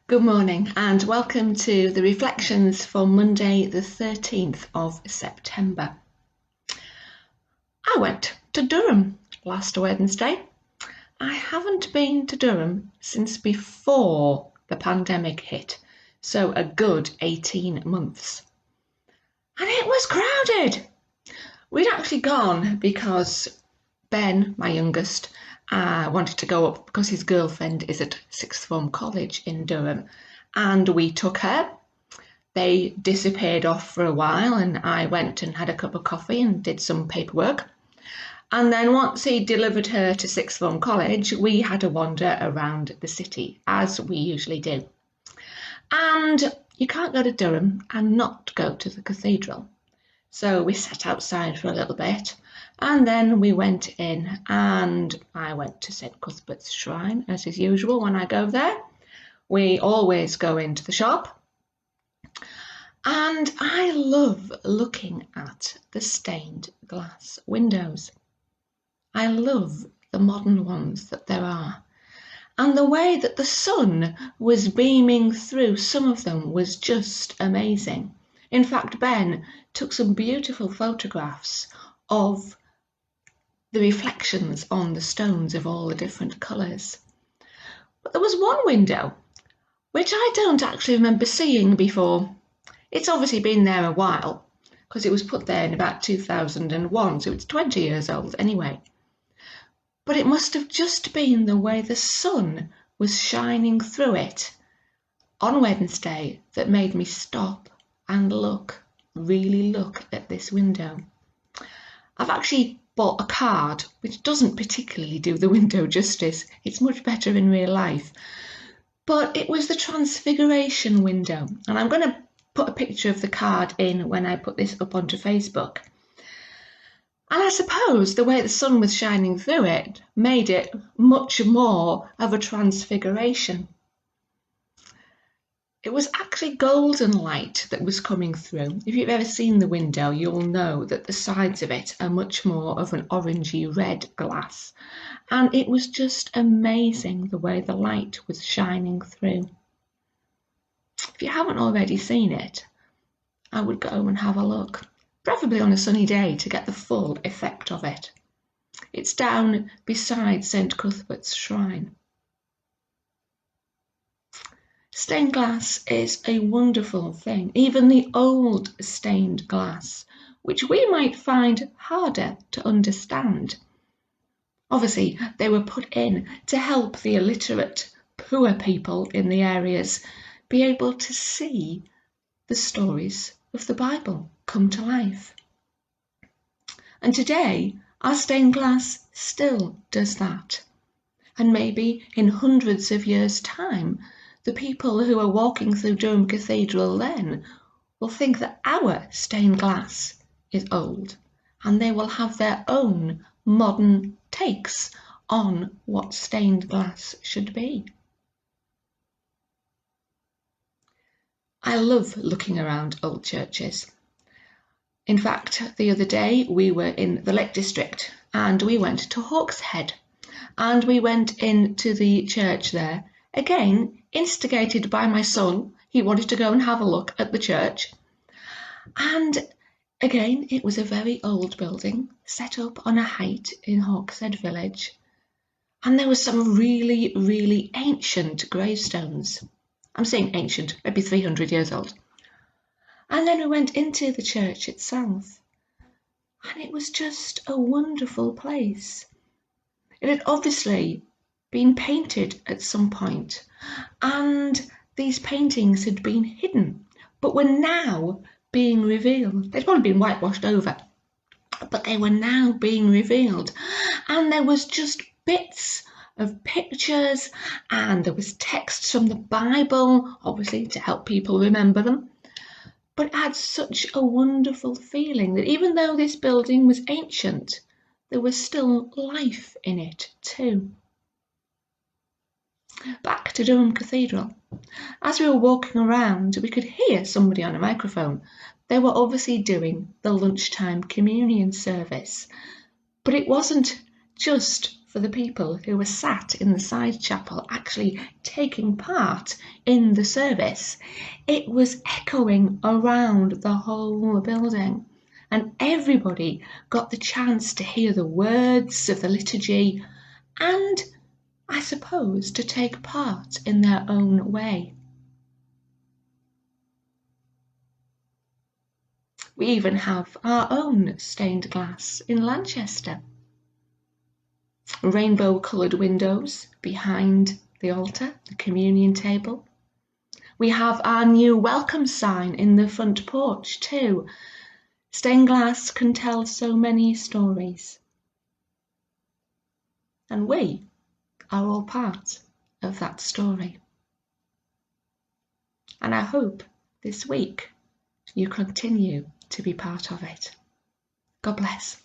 Good morning and welcome to the reflections for Monday the 13th of September. I went to Durham last Wednesday. I haven't been to Durham since before the pandemic hit, so a good 18 months. And it was crowded. We'd actually gone because Ben, my youngest, wanted to go up because his girlfriend is at sixth form college in Durham, and we took her. They disappeared off for a while, and I went and had a cup of coffee and did some paperwork. And then once he delivered her to sixth form college, we had a wander around the city, as we usually do. And you can't go to Durham and not go to the cathedral. So we sat outside for a little bit, and then we went in, and I went to St Cuthbert's Shrine, as is usual when I go there. We always go into the shop, and I love looking at the stained glass windows. I love the modern ones that there are, and the way that the sun was beaming through some of them was just amazing. In fact, Ben took some beautiful photographs of the reflections on the stones of all the different colours. But there was one window which I don't actually remember seeing before. It's obviously been there a while because it was put there in about 2001, so it's 20 years old anyway. But it must have just been the way the sun was shining through it on Wednesday that made me stop and really look at this window. I've actually bought a card which doesn't particularly do the window justice. It's much better in real life. But it was the Transfiguration window, and I'm going to put a picture of the card in when I put this up onto Facebook. And I suppose the way the sun was shining through it made it much more of a transfiguration. It was actually golden light that was coming through. If you've ever seen the window, you'll know that the sides of it are much more of an orangey red glass. And it was just amazing the way the light was shining through. If you haven't already seen it, I would go and have a look, preferably on a sunny day to get the full effect of it. It's down beside St Cuthbert's Shrine. Stained glass is a wonderful thing, even the old stained glass, which we might find harder to understand. Obviously, they were put in to help the illiterate, poor people in the areas be able to see the stories of the Bible come to life. And today, our stained glass still does that. And maybe in hundreds of years' time, the people who are walking through Durham Cathedral then will think that our stained glass is old, and they will have their own modern takes on what stained glass should be. I love looking around old churches. In fact, the other day we were in the Lake District and we went to Hawkshead, and we went into the church there, again instigated by my son. He wanted to go and have a look at the church, and again it was a very old building set up on a height in Hawkshead village, and there were some really ancient gravestones. I'm saying ancient, maybe 300 years old. And then we went into the church itself, and it was just a wonderful place. It had obviously been painted at some point, and these paintings had been hidden, but were now being revealed. They'd probably been whitewashed over, but they were now being revealed. And there was just bits of pictures, and there was texts from the Bible, obviously to help people remember them. But it had such a wonderful feeling that even though this building was ancient, there was still life in it too. Back to Durham Cathedral. As we were walking around, we could hear somebody on a microphone. They were obviously doing the lunchtime communion service. But it wasn't just for the people who were sat in the side chapel actually taking part in the service. It was echoing around the whole building, and everybody got the chance to hear the words of the liturgy and, I suppose, to take part in their own way. We even have our own stained glass in Lanchester. Rainbow-coloured windows behind the altar, the communion table. We have our new welcome sign in the front porch too. Stained glass can tell so many stories. And we are all part of that story. And I hope this week you continue to be part of it. God bless.